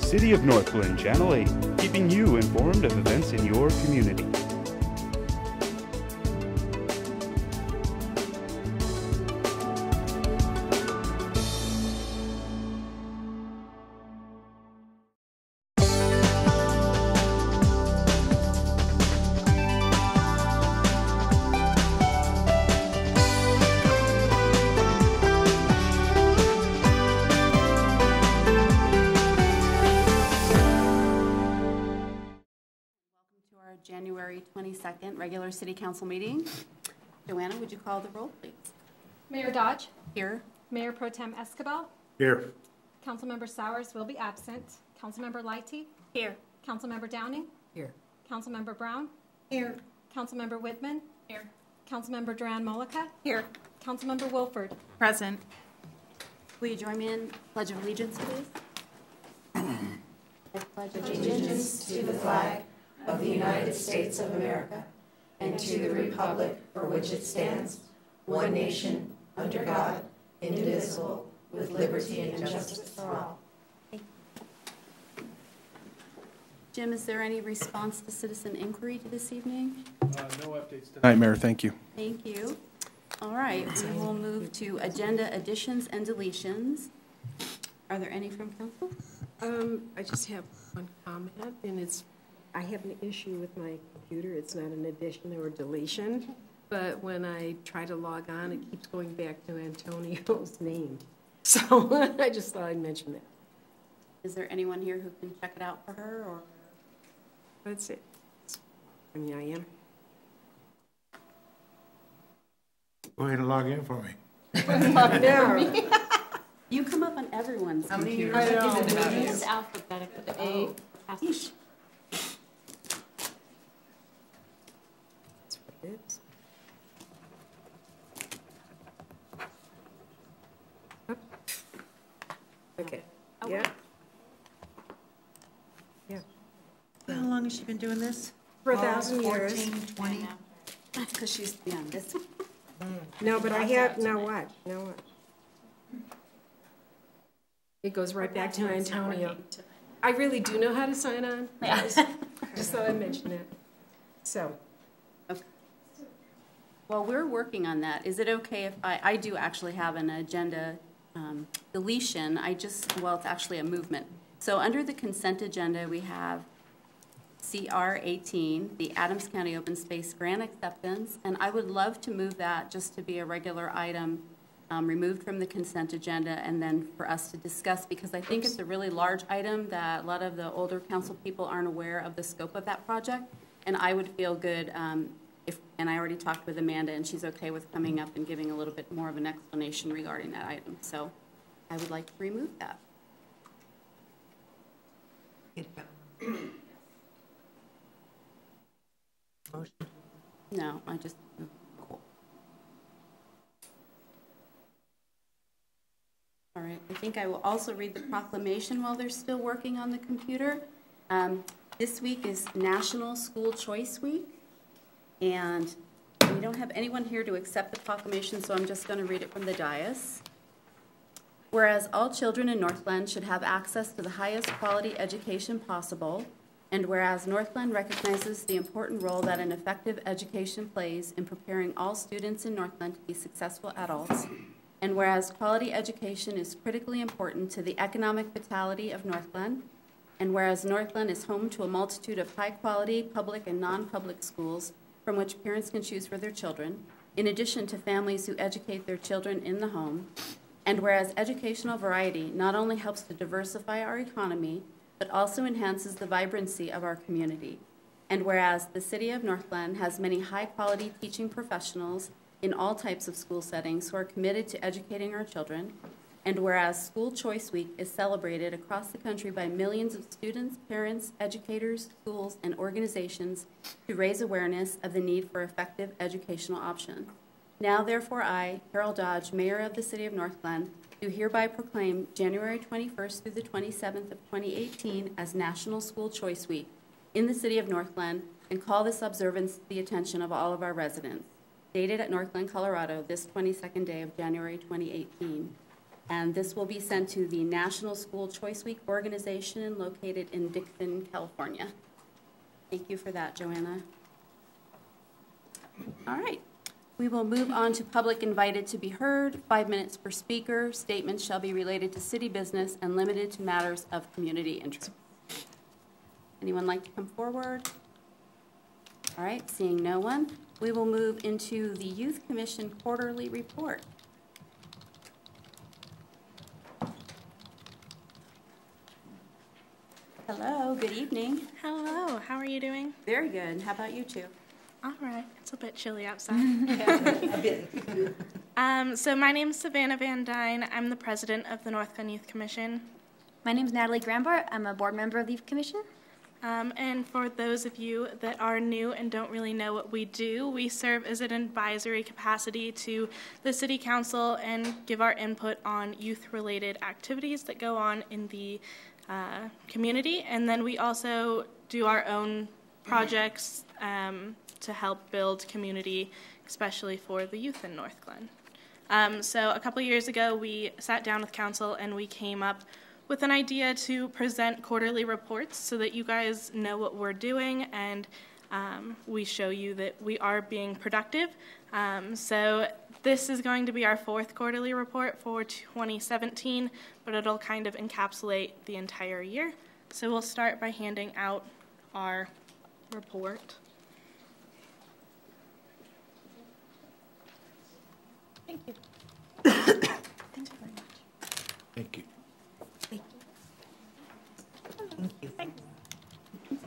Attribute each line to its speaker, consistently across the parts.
Speaker 1: City of Northglenn, Channel 8, keeping you informed of events in your community.
Speaker 2: January 22nd regular City Council meeting. Joanna, would you call the roll, please?
Speaker 3: Mayor Dodge.
Speaker 2: Here.
Speaker 3: Mayor Pro Tem Escobar.
Speaker 4: Here.
Speaker 3: Councilmember Sowers will be absent. Councilmember Lighty.
Speaker 2: Here.
Speaker 3: Councilmember Downing.
Speaker 2: Here. Councilmember
Speaker 3: Brown.
Speaker 2: Here.
Speaker 3: Councilmember Whitman.
Speaker 2: Here.
Speaker 3: Councilmember Duran-Mollica.
Speaker 2: Here.
Speaker 3: Councilmember Wilford.
Speaker 2: Present. Will you join me in Pledge of Allegiance, please? I pledge
Speaker 5: allegiance to the flag of the United States of America and to the republic for which it stands, one nation, under God, indivisible, with liberty and justice for all.
Speaker 2: Jim, is there any response to citizen inquiry to this evening?
Speaker 4: No updates tonight, Mayor. Thank you.
Speaker 2: Thank you. All right, we will move to agenda additions and deletions. Are there any from council?
Speaker 6: I just have one comment, and I have an issue with my computer. It's not an addition or deletion, but when I try to log on, it keeps going back to Antonio's name. So I just thought I'd mention that.
Speaker 2: Is there anyone here who can check it out for her, or?
Speaker 6: That's it. I mean, I am.
Speaker 4: Go ahead and log in for me.
Speaker 6: No.
Speaker 2: You come up on everyone's computer.
Speaker 6: I know.
Speaker 3: It's alphabetical. The A.
Speaker 2: Yeesh.
Speaker 6: That's what it is. Okay. Yeah. Yeah.
Speaker 7: How long has she been doing this?
Speaker 6: For 1,000 years.
Speaker 7: 14, 20?
Speaker 2: That's because she's beyond this.
Speaker 6: No, but I have, now watch, now watch. It goes right back to Antonio. I really do know how to sign on.
Speaker 2: Yeah.
Speaker 6: Just thought I'd mention that. So.
Speaker 2: Okay. Well, we're working on that. Is it okay if I do actually have an agenda deletion? Well, it's actually a movement. So under the consent agenda, we have CR 18, the Adams County Open Space Grant Acceptance, and I would love to move that just to be a regular item removed from the consent agenda and then for us to discuss, because I think it's a really large item that a lot of the older council people aren't aware of the scope of that project, and I would feel good and I already talked with Amanda and she's okay with coming up and giving a little bit more of an explanation regarding that item. So I would like to remove that.
Speaker 7: Motion.
Speaker 2: No, I just, cool. All right, I think I will also read the proclamation while they're still working on the computer. This week is National School Choice Week, and we don't have anyone here to accept the proclamation, so I'm just going to read it from the dais. Whereas all children in Northglenn should have access to the highest quality education possible, and whereas Northglenn recognizes the important role that an effective education plays in preparing all students in Northglenn to be successful adults, and whereas quality education is critically important to the economic vitality of Northglenn, and whereas Northglenn is home to a multitude of high-quality public and non-public schools from which parents can choose for their children, in addition to families who educate their children in the home, and whereas educational variety not only helps to diversify our economy, but also enhances the vibrancy of our community. And whereas the City of Northglenn has many high-quality teaching professionals in all types of school settings who are committed to educating our children, and whereas School Choice Week is celebrated across the country by millions of students, parents, educators, schools, and organizations to raise awareness of the need for effective educational options. Now, therefore, I, Carol Dodge, Mayor of the City of Northglenn, do hereby proclaim January 21st through the 27th of 2018 as National School Choice Week in the City of Northglenn and call this observance to the attention of all of our residents. Dated at Northglenn, Colorado, this 22nd day of January 2018. And this will be sent to the National School Choice Week organization located in Dixon, California. Thank you for that, Joanna. All right. We will move on to public invited to be heard. 5 minutes per speaker. Statements shall be related to city business and limited to matters of community interest. Anyone like to come forward? All right, seeing no one, we will move into the Youth Commission quarterly report. Hello, good evening.
Speaker 8: Hello, how are you doing?
Speaker 2: Very good. How about you two?
Speaker 8: All right, it's a bit chilly outside. So my name's Savannah Van Dyne. I'm the president of the Northglenn Youth Commission.
Speaker 9: My name is Natalie Grambart. I'm a board member of the Youth Commission.
Speaker 8: And for those of you that are new and don't really know what we do, we serve as an advisory capacity to the City Council and give our input on youth-related activities that go on in the community. And then we also do our own projects to help build community, especially for the youth in Northglenn. So a couple years ago, we sat down with council and we came up with an idea to present quarterly reports so that you guys know what we're doing and we show you that we are being productive. So this is going to be our 4th quarterly report for 2017, but it'll kind of encapsulate the entire year. So we'll start by handing out our report. Thank you.
Speaker 9: Thanks very much.
Speaker 4: Thank you.
Speaker 7: Thank you.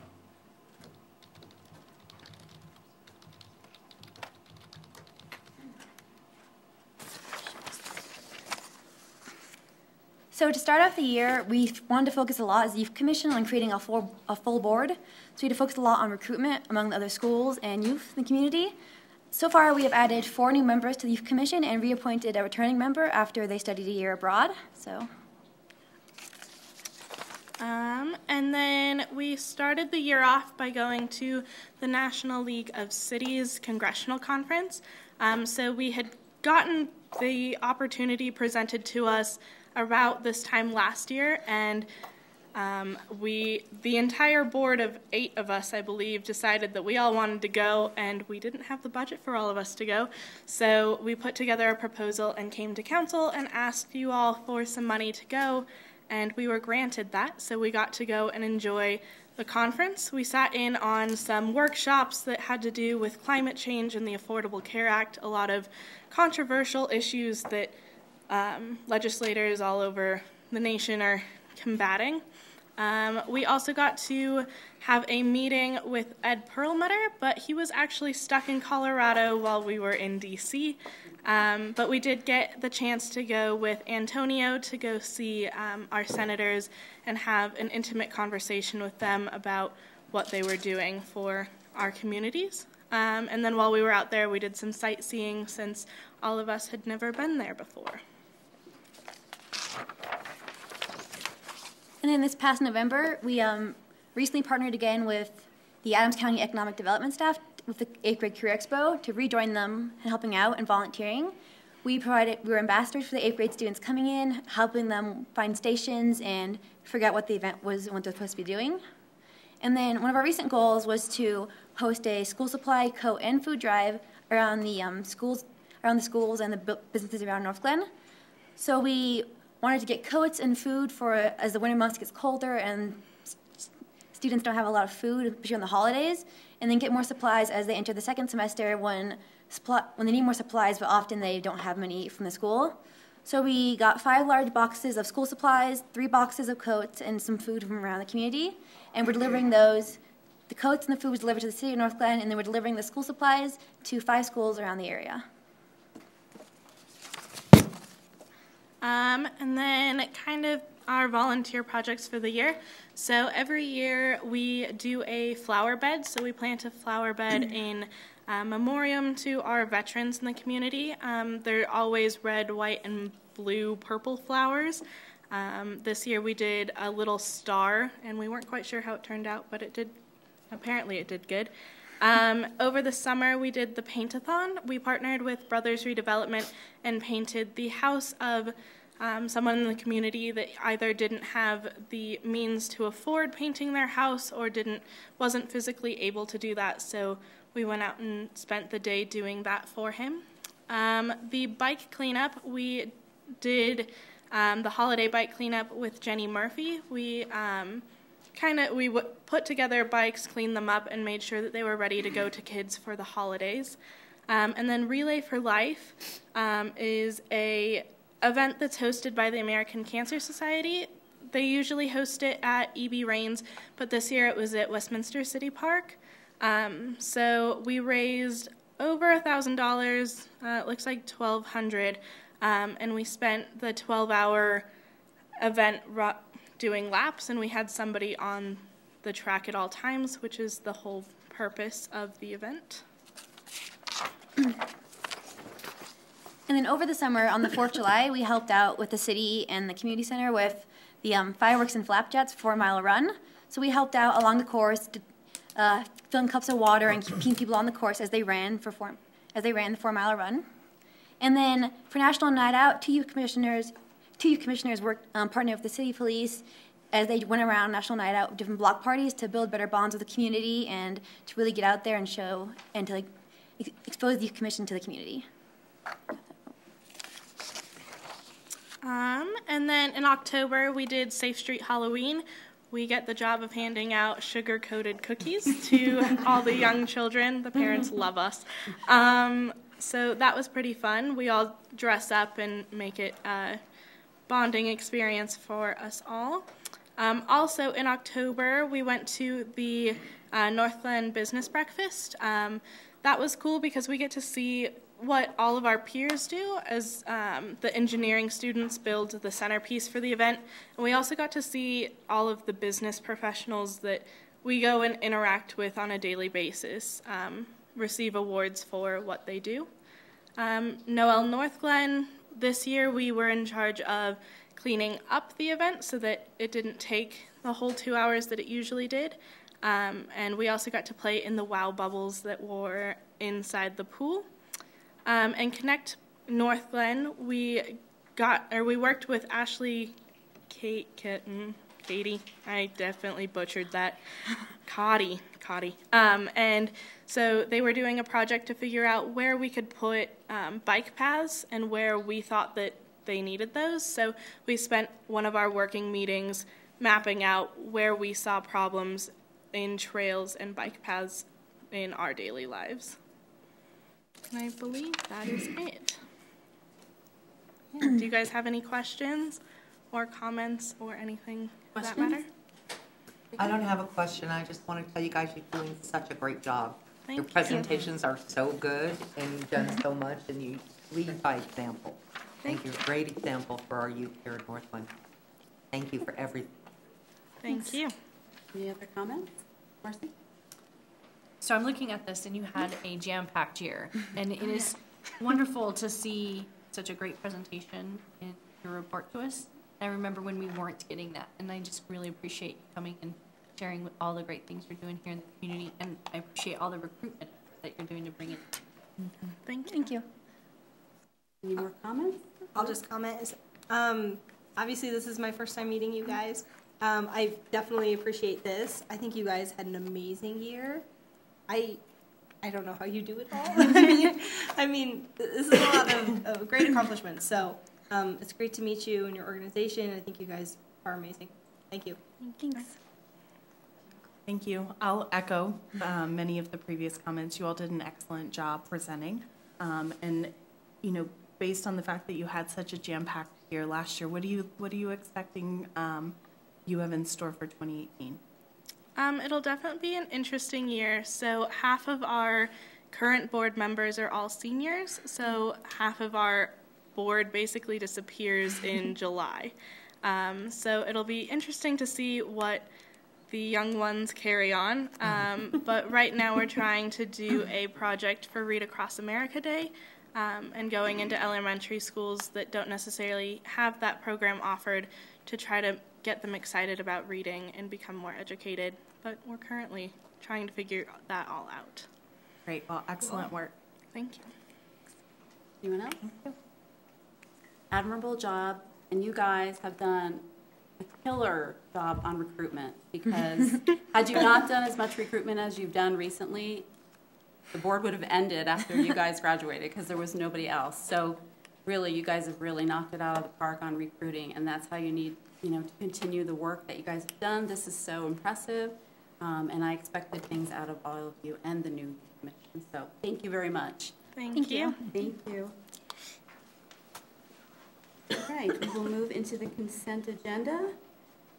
Speaker 9: So to start off the year, we wanted to focus a lot as the Youth Commission on creating a full board. So we had to focus a lot on recruitment among the other schools and youth in the community. So far, we have added 4 new members to the Youth Commission and reappointed a returning member after they studied a year abroad. So.
Speaker 8: And then we started the year off by going to the National League of Cities Congressional Conference. So we had gotten the opportunity presented to us about this time last year, and the entire board of 8 of us, I believe, decided that we all wanted to go, and we didn't have the budget for all of us to go. So we put together a proposal and came to council and asked you all for some money to go. And we were granted that, so we got to go and enjoy the conference. We sat in on some workshops that had to do with climate change and the Affordable Care Act, a lot of controversial issues that legislators all over the nation are combating. We also got to have a meeting with Ed Perlmutter, but he was actually stuck in Colorado while we were in D.C., but we did get the chance to go with Antonio to go see our senators and have an intimate conversation with them about what they were doing for our communities. And then while we were out there, we did some sightseeing since all of us had never been there before.
Speaker 9: And then this past November, we recently partnered again with the Adams County Economic Development staff with the 8th grade Career Expo to rejoin them in helping out and volunteering. We were ambassadors for the 8th grade students coming in, helping them find stations and figure out what the event was and what they're supposed to be doing. And then one of our recent goals was to host a school supply, coat, and food drive around the schools and the businesses around Northglenn. So we wanted to get coats and food for as the winter months gets colder and students don't have a lot of food, especially on the holidays, and then get more supplies as they enter the second semester when they need more supplies, but often they don't have many from the school. So we got 5 large boxes of school supplies, 3 boxes of coats, and some food from around the community, and we're delivering those. The coats and the food was delivered to the city of Northglenn, and then we're delivering the school supplies to 5 schools around the area.
Speaker 8: And then kind of our volunteer projects for the year. So every year we do a flower bed. So we plant a flower bed in memoriam to our veterans in the community. They're always red, white, and blue, purple flowers. This year we did a little star, and we weren't quite sure how it turned out, but apparently it did good. Over the summer, we did the paint-a-thon. We partnered with Brothers Redevelopment and painted the house of someone in the community that either didn't have the means to afford painting their house or wasn't physically able to do that. So we went out and spent the day doing that for him. The bike cleanup, we did the holiday bike cleanup with Jenny Murphy. We put together bikes, cleaned them up, and made sure that they were ready to go to kids for the holidays. And then Relay for Life is a event that's hosted by the American Cancer Society. They usually host it at E.B. Raines, but this year it was at Westminster City Park. So we raised over $1,000, it looks like $1,200, and we spent the 12-hour event doing laps, and we had somebody on the track at all times, which is the whole purpose of the event.
Speaker 9: And then over the summer, on the 4th of July, we helped out with the city and the community center with the fireworks and flapjets 4-mile run. So we helped out along the course, filling cups of water and keeping people on the course as they ran the 4-mile run. And then for National Night Out, two youth commissioners worked partnered with the city police as they went around National Night Out with different block parties to build better bonds with the community and to really get out there and show and to expose the youth commission to the community.
Speaker 8: And then in October, we did Safe Street Halloween. We get the job of handing out sugar-coated cookies to all the young children. The parents love us. So that was pretty fun. We all dress up and make it a bonding experience for us all. Also in October, we went to the Northglenn Business Breakfast. That was cool because we get to see what all of our peers do as the engineering students build the centerpiece for the event. And we also got to see all of the business professionals that we go and interact with on a daily basis receive awards for what they do. Noel Northglenn, this year we were in charge of cleaning up the event so that it didn't take the whole 2 hours that it usually did. And we also got to play in the wow bubbles that were inside the pool. And Connect Northglenn, we worked with Ashley, Katie, I definitely butchered that, Cotty. And so they were doing a project to figure out where we could put bike paths and where we thought that they needed those. So we spent one of our working meetings mapping out where we saw problems in trails and bike paths in our daily lives. And I believe that is it. Yeah. Do you guys have any questions or comments or anything for that matter?
Speaker 10: I don't have a question. I just want to tell you guys you're doing such a great job. Your
Speaker 8: Thank
Speaker 10: presentations are so good, and you've done so much, and you lead by example. Thank you. A great example for our youth here at Northglenn. Thank you for everything.
Speaker 8: Thank you.
Speaker 2: Any other comments? Marcy?
Speaker 7: So I'm looking at this, and you had a jam-packed year, and it is wonderful to see such a great presentation in your report to us. I remember when we weren't getting that, and I just really appreciate you coming and sharing all the great things you're doing here in the community, and I appreciate all the recruitment that you're doing to bring it.
Speaker 2: Thank you. Any more comments?
Speaker 11: I'll just comment. Obviously, this is my first time meeting you guys. I definitely appreciate this. I think you guys had an amazing year. I don't know how you do it all. I mean, this is a lot of great accomplishments. So it's great to meet you and your organization. I think you guys are amazing. Thank you.
Speaker 2: Thanks.
Speaker 12: Thank you. I'll echo many of the previous comments. You all did an excellent job presenting. And, you know, based on the fact that you had such a jam-packed year last year, what are you expecting you have in store for 2018?
Speaker 8: It'll definitely be an interesting year. So half of our current board members are all seniors, so half of our board basically disappears in July. So it'll be interesting to see what the young ones carry on. But right now we're trying to do a project for Read Across America Day and going into elementary schools that don't necessarily have that program offered to try to get them excited about reading and become more educated. But we're currently trying to figure that all out.
Speaker 12: Great. Well, excellent work.
Speaker 8: Thank you.
Speaker 2: Anyone else? Admirable job and you guys have done a killer job on recruitment, because had you not done as much recruitment as you've done recently, the board would have ended after you guys graduated because there was nobody else. So really, you guys have really knocked it out of the park on recruiting, and that's how you need, to continue the work that you guys have done. This is so impressive, and I expect good things out of all of you and the new commission. So thank you very much.
Speaker 8: Thank you.
Speaker 2: Thank you. All right, we will move into the consent agenda. Can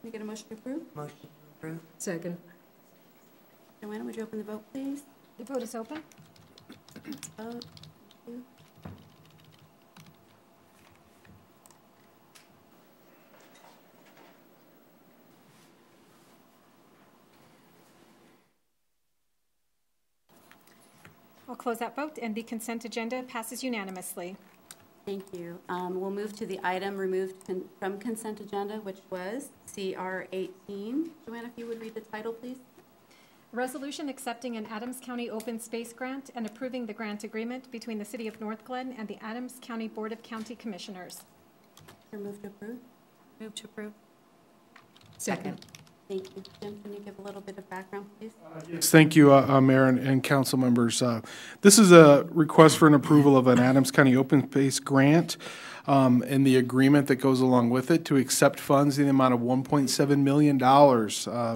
Speaker 2: we get a motion to approve?
Speaker 10: Motion to approve.
Speaker 6: Second.
Speaker 2: Joanna, would you open the vote, please?
Speaker 3: The vote is open.
Speaker 2: Vote. Thank you.
Speaker 3: I'll close that vote, and the consent agenda passes unanimously.
Speaker 2: Thank you. We'll move to the item removed from consent agenda, which was CR 18. Joanna, if you would read the title, please.
Speaker 3: Resolution accepting an Adams County open space grant and approving the grant agreement between the City of Northglenn and the Adams County Board of County Commissioners.
Speaker 2: Move to approve.
Speaker 7: Move to approve.
Speaker 6: Second.
Speaker 2: Thank you. Jim, can you give a little bit of background, please?
Speaker 4: Yes, thank you, Mayor and council members. This is a request for an approval of an Adams County open space grant and the agreement that goes along with it to accept funds in the amount of $1.7 million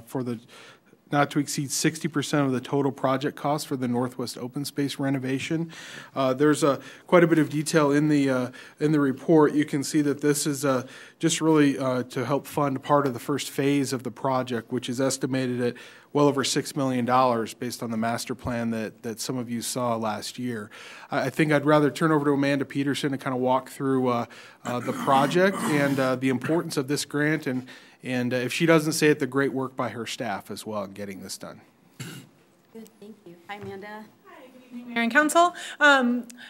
Speaker 4: for the not to exceed 60% of the total project cost for the Northwest open space renovation. There's quite a bit of detail in the report. You can see that this is just really to help fund part of the first phase of the project, which is estimated at well over $6 million based on the master plan that some of you saw last year. I think I'd rather turn over to Amanda Peterson to kind of walk through the project and the importance of this grant, and if she doesn't say it, the great work by her staff as well in getting this done.
Speaker 2: Good, thank you. Hi, Amanda.
Speaker 13: Mayor and Council.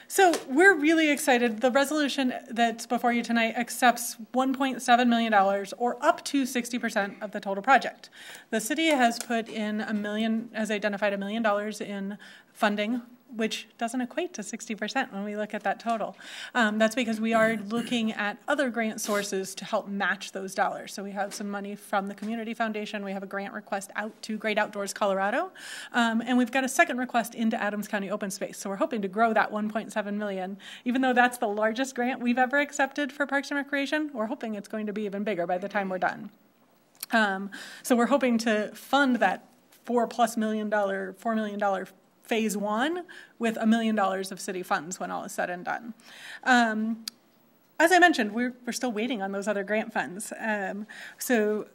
Speaker 13: So we're really excited. The resolution that's before you tonight accepts $1.7 million, or up to 60% of the total project. The city has put in identified $1 million in funding, which doesn't equate to 60% when we look at that total. That's because we are looking at other grant sources to help match those dollars. So we have some money from the Community Foundation. We have a grant request out to Great Outdoors Colorado. And we've got a second request into Adams County Open Space. So we're hoping to grow that $1.7 million. Even though that's the largest grant we've ever accepted for Parks and Recreation, we're hoping it's going to be even bigger by the time we're done. So we're hoping to fund that $4 million phase one with $1 million of city funds when all is said and done. As I mentioned, we're still waiting on those other grant funds. So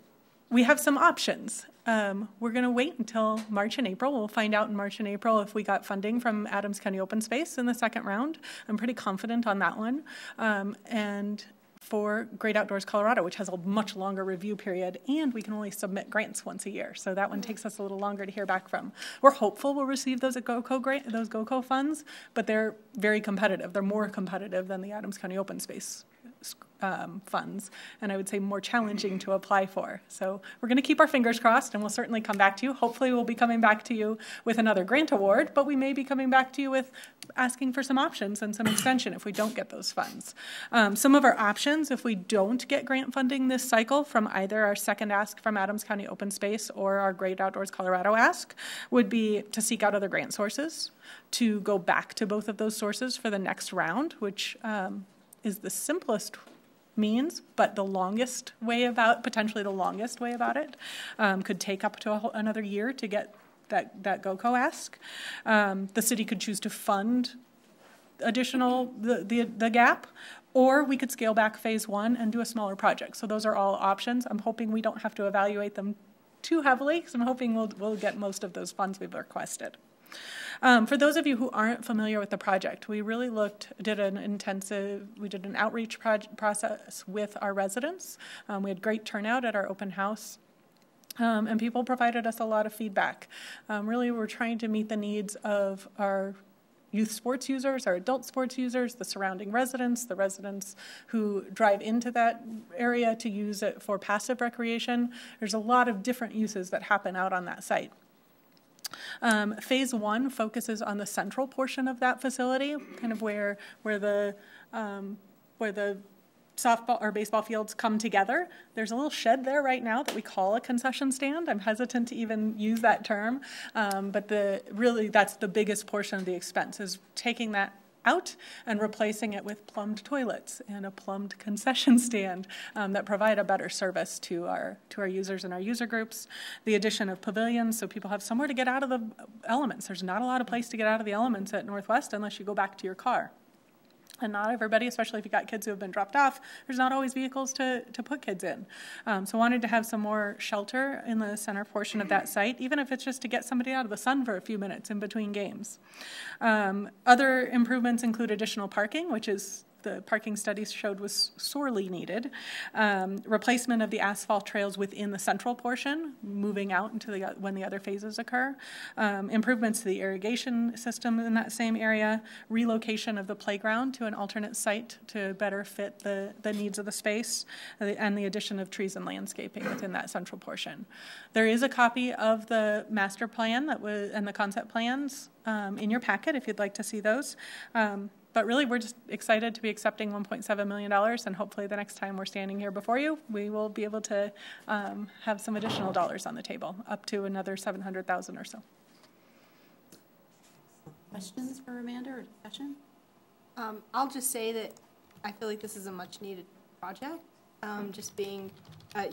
Speaker 13: we have some options. We're going to wait until March and April. We'll find out in March and April if we got funding from Adams County Open Space in the second round. I'm pretty confident on that one. And for Great Outdoors Colorado, which has a much longer review period, and we can only submit grants once a year. So that one takes us a little longer to hear back from. We're hopeful we'll receive those GOCO funds, but they're very competitive. They're more competitive than the Adams County Open Space funds, and I would say more challenging to apply for. So we're going to keep our fingers crossed, and we'll certainly come back to you. Hopefully we'll be coming back to you with another grant award, but we may be coming back to you with asking for some options and some extension if we don't get those funds. Some of our options, if we don't get grant funding this cycle from either our second ask from Adams County Open Space or our Great Outdoors Colorado ask, would be to seek out other grant sources, to go back to both of those sources for the next round, which is the simplest means, but the longest way potentially the longest way about it, could take up to another year to get that GOCO ask. The city could choose to fund additional the gap, or we could scale back phase one and do a smaller project. So those are all options. I'm hoping we don't have to evaluate them too heavily, because I'm hoping we'll get most of those funds we've requested. For those of you who aren't familiar with the project, we really did an outreach process with our residents. We had great turnout at our open house. And people provided us a lot of feedback. Really, we're trying to meet the needs of our youth sports users, our adult sports users, the surrounding residents, the residents who drive into that area to use it for passive recreation. There's a lot of different uses that happen out on that site. Phase one focuses on the central portion of that facility, kind of where the softball or baseball fields come together. There's a little shed there right now that we call a concession stand. I'm hesitant to even use that term, but really that's the biggest portion of the expense, is taking that out and replacing it with plumbed toilets and a plumbed concession stand that provide a better service to our users and our user groups. The addition of pavilions, so people have somewhere to get out of the elements. There's not a lot of place to get out of the elements at Northwest unless you go back to your car. And not everybody, especially if you got kids who have been dropped off, there's not always vehicles to put kids in. So wanted to have some more shelter in the center portion of that site, even if it's just to get somebody out of the sun for a few minutes in between games. Other improvements include additional parking, which is the parking studies showed was sorely needed. Replacement of the asphalt trails within the central portion, moving out into when the other phases occur. Improvements to the irrigation system in that same area. Relocation of the playground to an alternate site to better fit the needs of the space, and the addition of trees and landscaping within that central portion. There is a copy of the master plan and the concept plans in your packet if you'd like to see those. But really, we're just excited to be accepting $1.7 million, and hopefully the next time we're standing here before you, we will be able to have some additional dollars on the table, up to another $700,000 or so.
Speaker 2: Questions for Amanda or discussion?
Speaker 11: I'll just say that I feel like this is a much-needed project. Just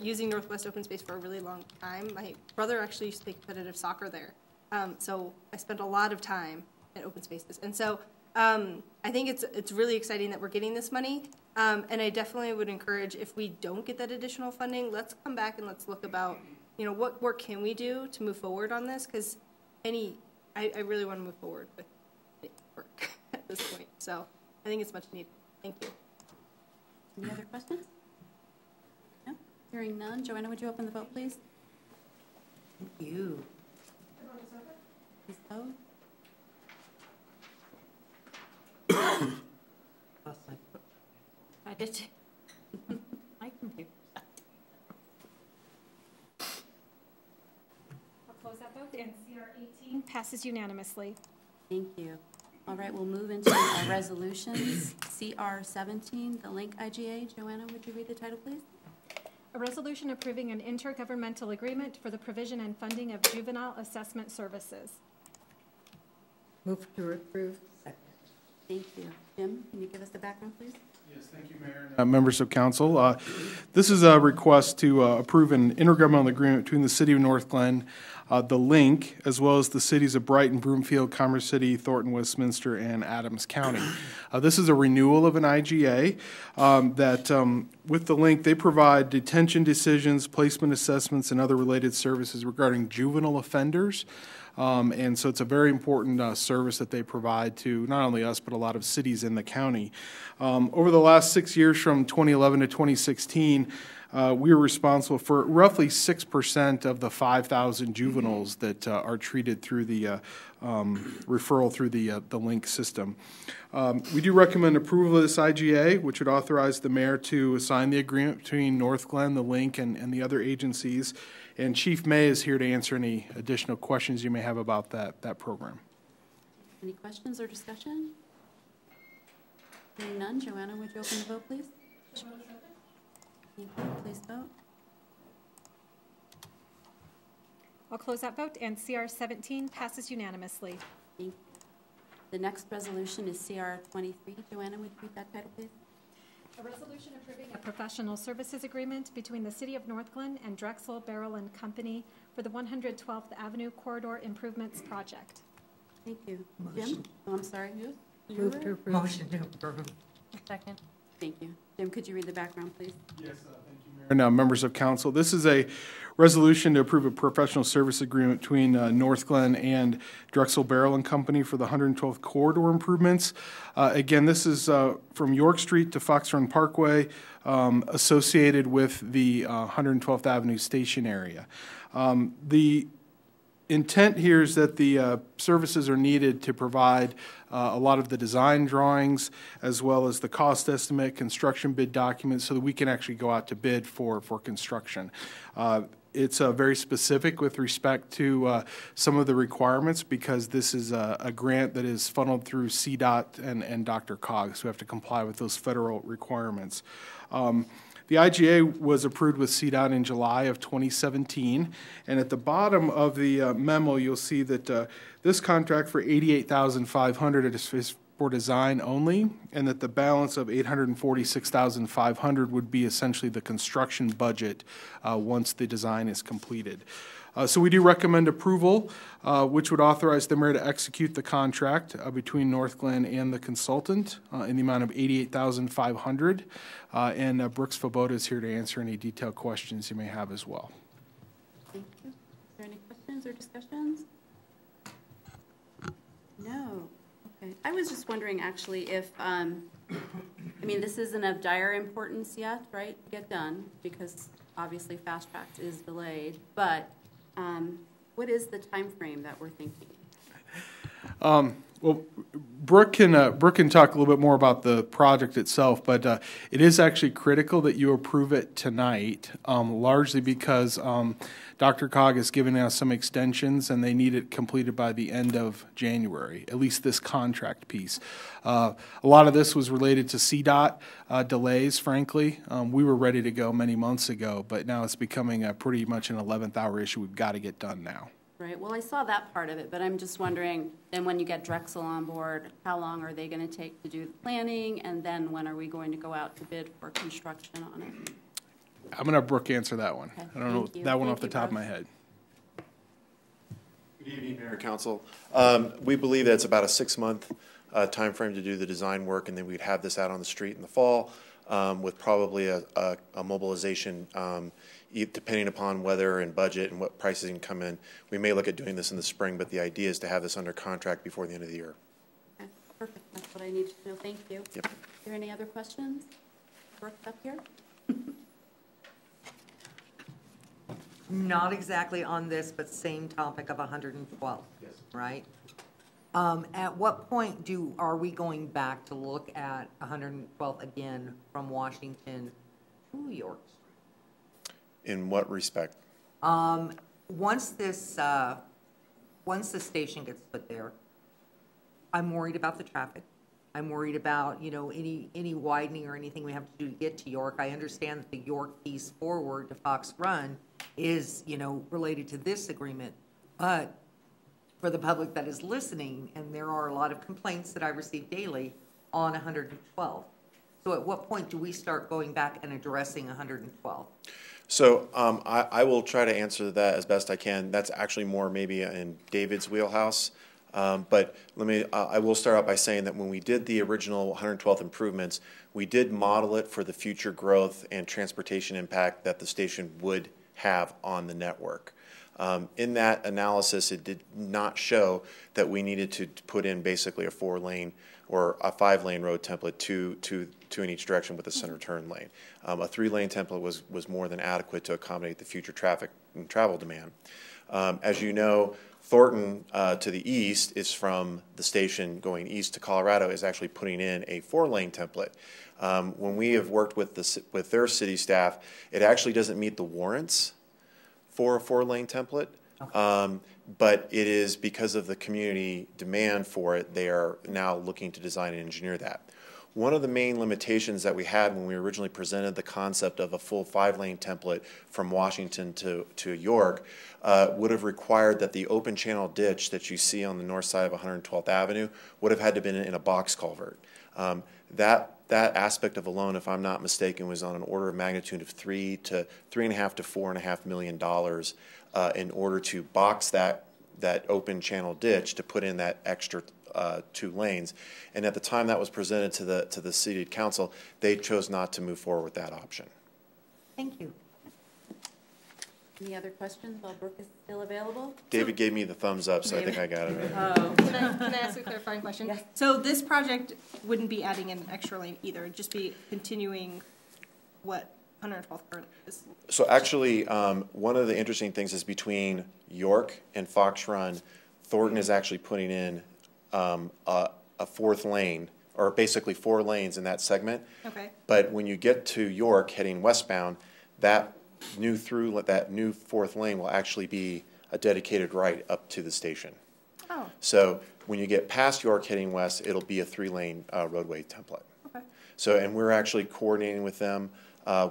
Speaker 11: using Northwest Open Space for a really long time. My brother actually used to play competitive soccer there, so I spent a lot of time at open spaces, and so I think it's really exciting that we're getting this money, and I definitely would encourage, if we don't get that additional funding, let's come back and let's look about, what work can we do to move forward on this, because I really want to move forward with work at this point, so I think it's much needed. Thank you.
Speaker 2: Any other questions? No? Hearing none. Joanna, would you open the vote, please?
Speaker 10: Thank you.
Speaker 2: Please vote.
Speaker 7: I did. My computer.
Speaker 3: I'll close that vote, and CR 18 passes unanimously.
Speaker 2: Thank you. All right, we'll move into our resolutions. CR 17, the Link IGA. Joanna, would you read the title, please?
Speaker 3: A resolution approving an intergovernmental agreement for the provision and funding of juvenile assessment services.
Speaker 10: Move to approve. Second.
Speaker 2: Thank you. Jim, can you give us the background, please?
Speaker 4: Yes, thank you, Mayor. Members of council, this is a request to approve an intergovernmental agreement between the City of Northglenn, the Link, as well as the cities of Brighton, Broomfield, Commerce City, Thornton, Westminster, and Adams County. This is a renewal of an IGA that, with the Link, they provide detention decisions, placement assessments, and other related services regarding juvenile offenders. And so it's a very important service that they provide to not only us, but a lot of cities in the county. Over the last 6 years, from 2011 to 2016, we were responsible for roughly 6% of the 5,000 juveniles that are treated through the referral through the Link system. We do recommend approval of this IGA, which would authorize the mayor to sign the agreement between Northglenn, the Link, and the other agencies. And Chief May is here to answer any additional questions you may have about that program.
Speaker 2: Any questions or discussion? Hearing none. Joanna, would you open the vote, please? Thank you. Please vote.
Speaker 3: I'll close that vote, and CR 17 passes unanimously.
Speaker 2: Thank you. The next resolution is CR 23. Joanna, would you read that title, please?
Speaker 3: A resolution approving a professional services agreement between the City of Northglenn and Drexel Barrel and Company for the 112th Avenue Corridor Improvements Project.
Speaker 2: Thank you. Jim? Oh, I'm sorry.
Speaker 10: Move to approve. Motion to approve.
Speaker 7: Second.
Speaker 2: Thank you. Jim, could you read the background, please?
Speaker 4: Yes, thank you, Mayor. Now, members of council, this is a resolution to approve a professional service agreement between Northglenn and Drexel Barrel and Company for the 112th corridor improvements. Again, this is from York Street to Fox Run Parkway, associated with the 112th Avenue station area. The intent here is that the services are needed to provide a lot of the design drawings, as well as the cost estimate, construction bid documents, so that we can actually go out to bid for construction. It's very specific with respect to some of the requirements because this is a grant that is funneled through CDOT and Dr. Cog, so we have to comply with those federal requirements. The IGA was approved with CDOT in July of 2017, and at the bottom of the memo, you'll see that this contract for $88,500 is for design only, and that the balance of $846,500 would be essentially the construction budget once the design is completed. So we do recommend approval, which would authorize the mayor to execute the contract between Northglenn and the consultant in the amount of $88,500. And Brooks Svoboda is here to answer any detailed questions you may have as well.
Speaker 2: Thank you. Is there any questions or discussions? No. Okay. I was just wondering actually if, I mean, this isn't of dire importance yet, right, to get done, because obviously fast track is delayed, but what is the time frame that we're thinking?
Speaker 4: Well, Brooke can talk a little bit more about the project itself, but it is actually critical that you approve it tonight, largely because Dr. Cog has given us some extensions and they need it completed by the end of January, at least this contract piece. A lot of this was related to CDOT delays, frankly. We were ready to go many months ago, but now it's becoming pretty much an 11th hour issue we've got to get done now.
Speaker 2: Right, well, I saw that part of it, but I'm just wondering, then when you get Drexel on board, how long are they going to take to do the planning, and then when are we going to go out to bid for construction on it?
Speaker 4: I'm going to have Brooke answer that one.
Speaker 2: Okay,
Speaker 4: I don't know that one off the top of my
Speaker 2: Brooke.
Speaker 4: head.
Speaker 14: Good evening, Mayor and Council. We believe that it's about a 6-month time frame to do the design work, and then we'd have this out on the street in the fall with probably a mobilization depending upon weather and budget and what prices can come in. We may look at doing this in the spring, but the idea is to have this under contract before the end of the year.
Speaker 2: Okay, perfect. That's what I need to know. Thank you.
Speaker 14: Yep.
Speaker 2: Are there any other questions? Brooke up here?
Speaker 10: Not exactly on this, but same topic of 112, yes. Right? At what point are we going back to look at 112 again from Washington to York?
Speaker 14: In what respect?
Speaker 10: Once the station gets put there, I'm worried about the traffic. I'm worried about, you know, any widening or anything we have to do to get to York. I understand that the York piece forward to Fox Run is, you know, related to this agreement, but for the public that is listening, and there are a lot of complaints that I receive daily on 112. So at what point do we start going back and addressing 112?
Speaker 14: So I will try to answer that as best I can. That's actually more maybe in David's wheelhouse. But I will start out by saying that when we did the original 112th improvements, we did model it for the future growth and transportation impact that the station would have on the network. In that analysis, it did not show that we needed to put in basically a 4-lane or a 5-lane road template, two in each direction with a center turn lane. A 3-lane template was more than adequate to accommodate the future traffic and travel demand. As you know, Thornton to the east is from the station going east to Colorado is actually putting in a 4-lane template. When we have worked with their city staff, it actually doesn't meet the warrants for a 4-lane template, but it is because of the community demand for it, they are now looking to design and engineer that. One of the main limitations that we had when we originally presented the concept of a full 5-lane template from Washington to York would have required that the open channel ditch that you see on the north side of 112th Avenue would have had to have been in a box culvert. That aspect of a loan, if I'm not mistaken, was on an order of magnitude of $3.5 to $4.5 million in order to box that open channel ditch to put in that extra 2 lanes. And at the time that was presented to the city council, they chose not to move forward with that option.
Speaker 10: Thank you.
Speaker 2: Any other questions while Brooke is still available?
Speaker 14: David gave me the thumbs up, so I think I got it.
Speaker 11: Oh. Can I ask a clarifying question?
Speaker 2: Yes.
Speaker 11: So this project wouldn't be adding an extra lane either, it'd just be continuing what 112th current is?
Speaker 14: So actually, one of the interesting things is between York and Fox Run, Thornton is actually putting in a 4th lane, or basically 4 lanes in that segment.
Speaker 11: Okay.
Speaker 14: But when you get to York heading westbound, that that new fourth lane will actually be a dedicated right up to the station.
Speaker 8: Oh.
Speaker 14: So when you get past York heading west, it'll be a 3-lane roadway template.
Speaker 8: Okay.
Speaker 14: So, and we're actually coordinating with them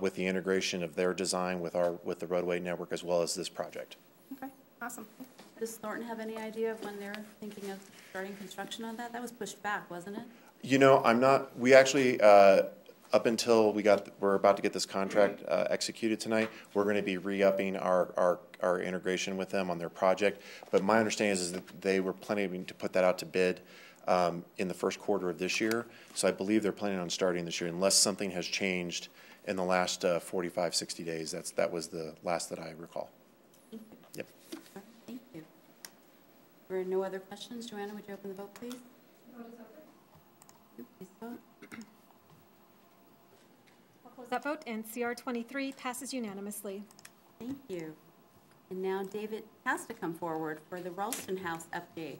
Speaker 14: with the integration of their design with the roadway network as well as this project.
Speaker 8: Okay, awesome.
Speaker 2: Does Thornton have any idea of when they're thinking of starting construction on that? That was pushed back, wasn't it?
Speaker 14: You know, we actually, up until we're about to get this contract executed tonight, we're going to be re-upping our integration with them on their project. But my understanding is that they were planning to put that out to bid in the first quarter of this year. So I believe they're planning on starting this year unless something has changed in the last 45, 60 days. That was the last that I recall. Yep.
Speaker 2: Thank you. There are no other questions. Joanna, would you open the vote, please?
Speaker 3: Vote is open.
Speaker 2: Please vote.
Speaker 3: I'll close that vote, and CR 23 passes unanimously.
Speaker 2: Thank you. And now David has to come forward for the Ralston House update.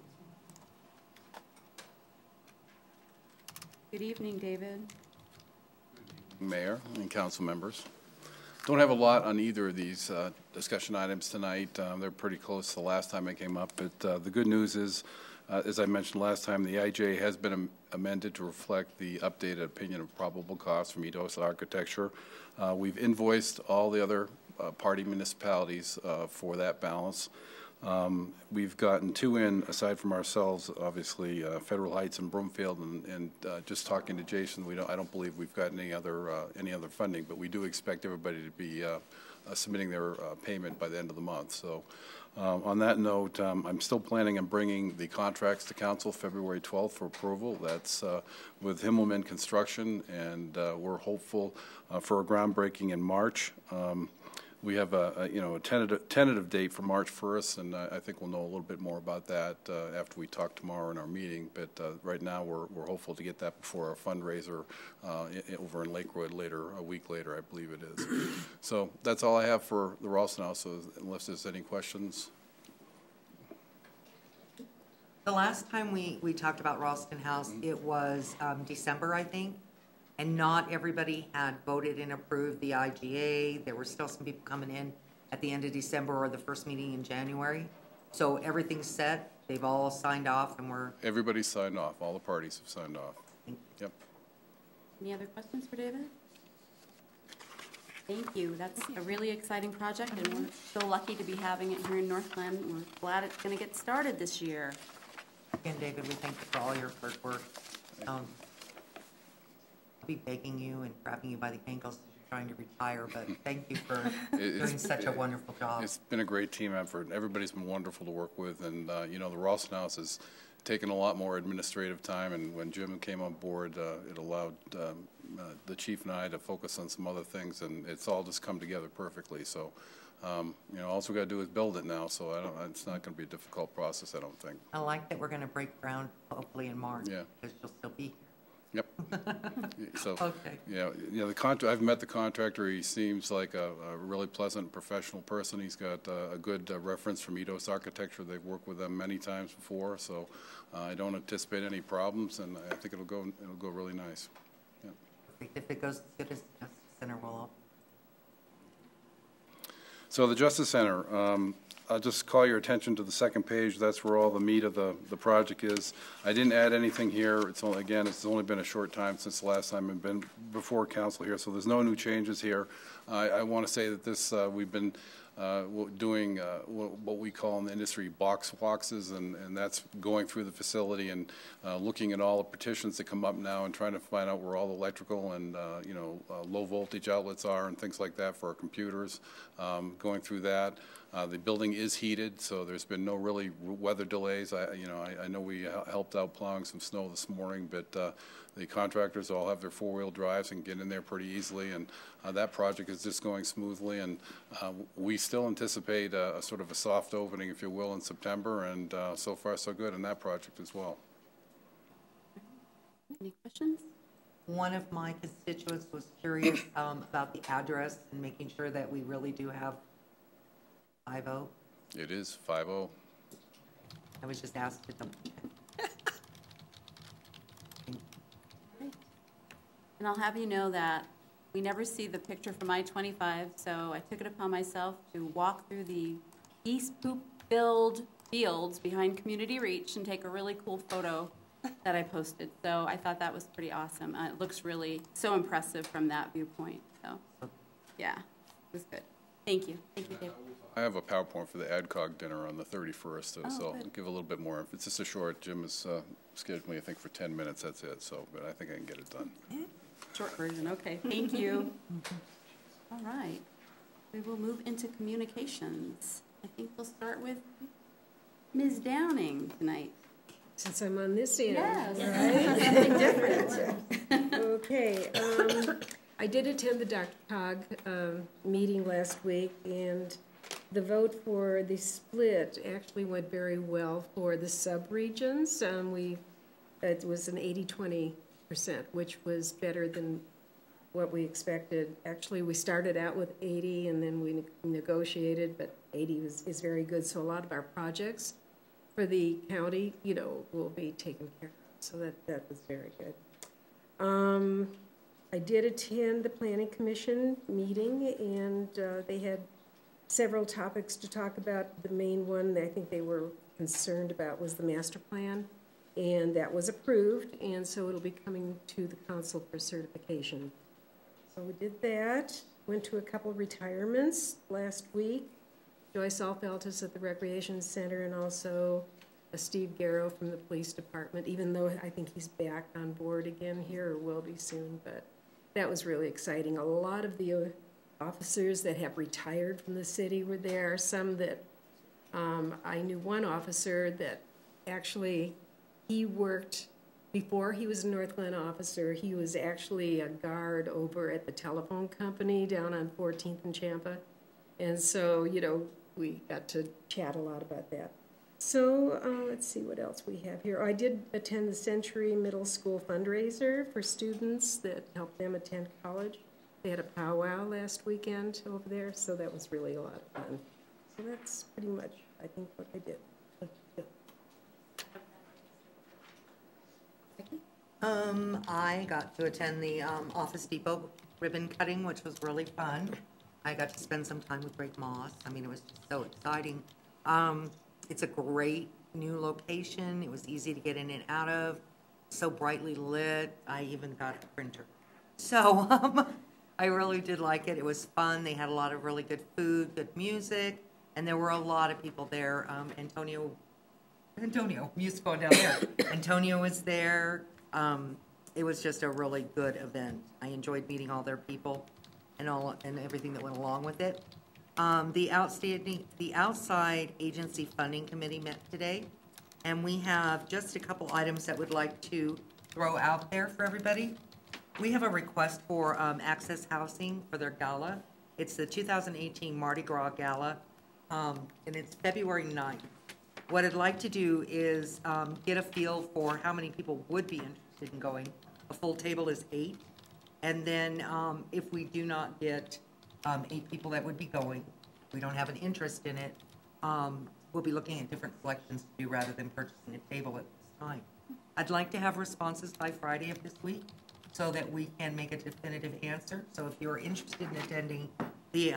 Speaker 2: Good evening, David.
Speaker 15: Mayor and council members. Don't have a lot on either of these discussion items tonight. They're pretty close to the last time I came up, but the good news is, as I mentioned last time, the IJ has been amended to reflect the updated opinion of probable costs from Edos Architecture. We've invoiced all the other party municipalities for that balance. We've gotten 2 in, aside from ourselves, obviously, Federal Heights and Broomfield, and just talking to Jason, I don't believe we've gotten any other funding, but we do expect everybody to be submitting their payment by the end of the month. So on that note, I'm still planning on bringing the contracts to council February 12th for approval. That's with Himmelman Construction, and we're hopeful for a groundbreaking in March. We have a tentative date for March 1st, and I think we'll know a little bit more about that after we talk tomorrow in our meeting. But right now, we're hopeful to get that before our fundraiser over in Lakewood a week later, I believe it is. So that's all I have for the Ralston House, so unless there's any questions.
Speaker 10: The last time we talked about Ralston House, it was December, I think. And not everybody had voted and approved the IGA. There were still some people coming in at the end of December or the first meeting in January. So everything's set. They've all signed off, and
Speaker 15: Everybody's signed off. All the parties have signed off. Yep.
Speaker 2: Any other questions for David? Thank you. That's a really exciting project, and we're so lucky to be having it here in Northglenn. We're glad it's going to get started this year.
Speaker 10: Again, David, we thank you for all your hard work. Be begging you and grabbing you by the ankles as you're trying to retire, but thank you for doing such a wonderful job.
Speaker 15: It's been a great team effort. Everybody's been wonderful to work with, and the Ralston House has taken a lot more administrative time, and when Jim came on board, it allowed the chief and I to focus on some other things, and it's all just come together perfectly. So all we got to do is build it now, so it's not going to be a difficult process, I don't think.
Speaker 10: I like that we're going to break ground hopefully in March, because you'll still be here.
Speaker 15: Yep. So,
Speaker 10: okay.
Speaker 15: I've met the contractor. He seems like a really pleasant, professional person. He's got a good reference from Edos Architecture. They've worked with them many times before, so I don't anticipate any problems, and I think it'll go really nice. Yeah.
Speaker 10: If it goes as good as the Justice Center will.
Speaker 15: So the Justice Center. I'll just call your attention to the second page. That's where all the meat of the project is. I didn't add anything here. It's only been a short time since the last time I've been before council here, so there's no new changes here. I want to say that this we've been doing what we call in the industry box walks, and that's going through the facility and looking at all the petitions that come up now and trying to find out where all the electrical and low voltage outlets are and things like that for our computers. Going through that. The building is heated, so there's been no really weather delays. I know we helped out plowing some snow this morning, but the contractors all have their four-wheel drives and get in there pretty easily, and that project is just going smoothly. And we still anticipate a sort of a soft opening, if you will, in September, and so far so good in that project as well.
Speaker 2: Any questions?
Speaker 10: One of my constituents was curious about the address and making sure that we really do have 50.
Speaker 15: It is 50.
Speaker 10: I was just asked to them.
Speaker 2: And I'll have you know that we never see the picture from I-25, so I took it upon myself to walk through the geese poop-filled fields behind Community Reach and take a really cool photo that I posted. So I thought that was pretty awesome. It looks really so impressive from that viewpoint. So, yeah, it was good. Thank you. Thank you, Dave.
Speaker 15: I have a PowerPoint for the AdCog dinner on the 31st, so I'll
Speaker 2: good.
Speaker 15: give a little bit more. It's just a short. Jim is scheduling, I think, for 10 minutes. That's it. So, but I think I can get it done.
Speaker 2: Short version, okay. Thank you. All right. We will move into communications. I think we'll start with Ms. Downing tonight.
Speaker 6: Since I'm on this end.
Speaker 2: Yes. Something different.
Speaker 6: Okay. I did attend the Dr. Cog meeting last week, and the vote for the split actually went very well for the sub-regions. It was an 80-20%, which was better than what we expected. Actually, we started out with 80, and then we negotiated, but 80 is very good. So a lot of our projects for the county, will be taken care of. So that was very good. I did attend the Planning Commission meeting, and they had several topics to talk about. The main one I think they were concerned about was the master plan, and that was approved, and so it'll be coming to the council for certification. So we did that. Went to a couple retirements last week. Joyce Alfeltis at the Recreation Center, and also Steve Garrow from the Police Department, even though I think he's back on board again here, or will be soon, but that was really exciting. A lot of the officers that have retired from the city were there. Some that, I knew one officer that actually, he worked, before he was a Northglenn officer, he was actually a guard over at the telephone company down on 14th and Champa. And so, we got to chat a lot about that. So let's see what else we have here. I did attend the Century Middle School fundraiser for students that help them attend college. They had a powwow last weekend over there, so that was really a lot of fun. So that's pretty much, I think, what I did.
Speaker 10: I got to attend the Office Depot ribbon cutting, which was really fun. I got to spend some time with Greg Moss. I mean, it was just so exciting. It's a great new location. It was easy to get in and out of, so brightly lit. I even got a printer. So I really did like it. It was fun. They had a lot of really good food, good music, and there were a lot of people there. Antonio, we used to go down there. Antonio was there. It was just a really good event. I enjoyed meeting all their people and everything that went along with it. The Outside Agency Funding Committee met today, and we have just a couple items that we'd like to throw out there for everybody. We have a request for Access Housing for their gala. It's the 2018 Mardi Gras Gala, and it's February 9th. What I'd like to do is get a feel for how many people would be interested in going. A full table is 8, and then if we do not get 8 people that would be going, we don't have an interest in it, we'll be looking at different selections to do rather than purchasing a table at this time. I'd like to have responses by Friday of this week so that we can make a definitive answer. So if you're interested in attending the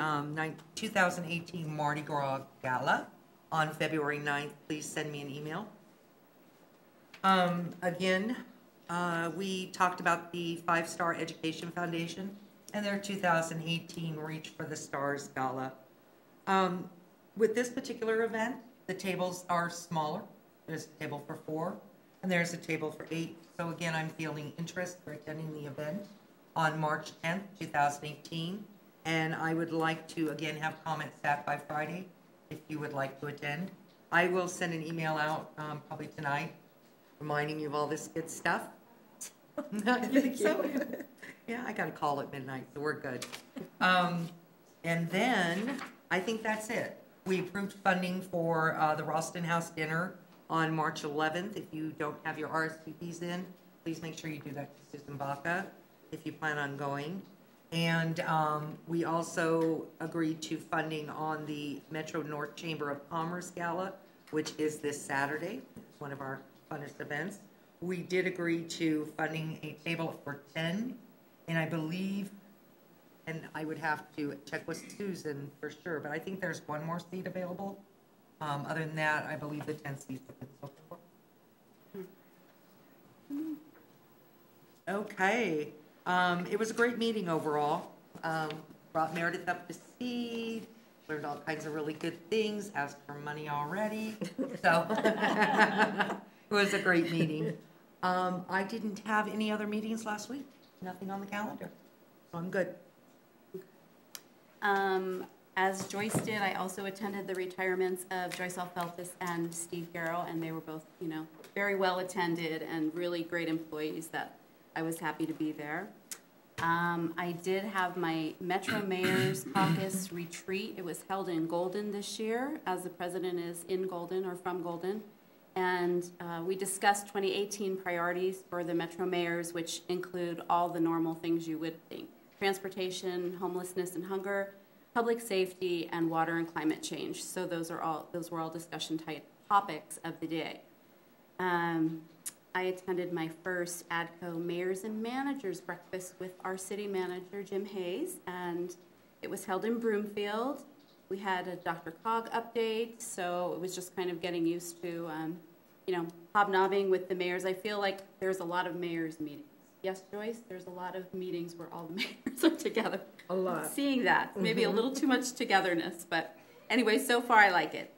Speaker 10: 2018 Mardi Gras Gala on February 9th, please send me an email. Again, we talked about the 5 Star Education Foundation and their 2018 Reach for the Stars Gala. With this particular event, the tables are smaller. There's a table for 4, and there's a table for 8. So again, I'm feeling interest for attending the event on March 10th, 2018. And I would like to, again, have comments back by Friday if you would like to attend. I will send an email out probably tonight reminding you of all this good stuff. You think so? Yeah, I got a call at midnight, so we're good. And then I think that's it. We approved funding for the Ralston House dinner on March 11th. If you don't have your RSVPs in, please make sure you do that to Susan Baca if you plan on going. And we also agreed to funding on the Metro North Chamber of Commerce Gala, which is this Saturday. It's one of our funnest events. We did agree to funding a table for 10, and I believe and I would have to check with Susan for sure, but I think there's one more seat available. Other than that, I believe the 10 seats have been spoken for. Okay, it was a great meeting overall. Brought Meredith up to speed, learned all kinds of really good things, asked for money already, so it was a great meeting. I didn't have any other meetings last week, nothing on the calendar, so I'm good.
Speaker 2: As Joyce did, I also attended the retirements of Joyce Alfeltis and Steve Garrow, and they were both, very well attended and really great employees that I was happy to be there. I did have my Metro Mayor's Caucus retreat. It was held in Golden this year, as the president is in Golden or from Golden. And we discussed 2018 priorities for the Metro Mayors, which include all the normal things you would think: transportation, homelessness and hunger, public safety, and water and climate change. So those were all discussion type topics of the day. I attended my first ADCO Mayors and Managers Breakfast with our city manager, Jim Hayes, and it was held in Broomfield. We had a Dr. Cog update, so it was just kind of getting used to, hobnobbing with the mayors. I feel like there's a lot of mayors meetings. Yes, Joyce? There's a lot of meetings where all the mayors are together.
Speaker 6: A lot.
Speaker 2: Seeing that. Maybe a little too much togetherness, but anyway, so far I like it.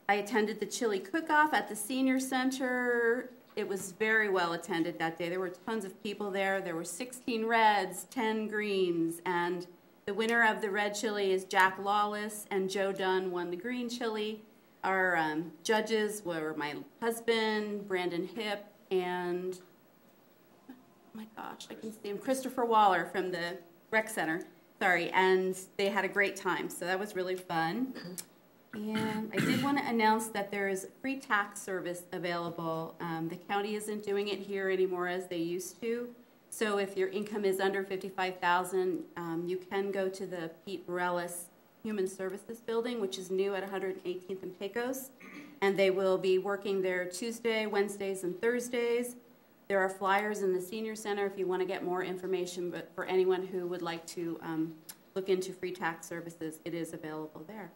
Speaker 2: I attended the chili cook-off at the senior center. It was very well attended that day. There were tons of people there. There were 16 reds, 10 greens, and the winner of the red chili is Jack Lawless, and Joe Dunn won the green chili. Our judges were my husband, Brandon Hipp, and, oh my gosh, I can see him, Christopher Waller from the rec center. Sorry, and they had a great time, so that was really fun. And I did want to announce that there is free tax service available. The county isn't doing it here anymore as they used to. So if your income is under $55,000, you can go to the Pete Morellis Human Services Building, which is new at 118th and Pecos. And they will be working there Tuesday, Wednesdays, and Thursdays. There are flyers in the senior center if you want to get more information, but for anyone who would like to look into free tax services, it is available there.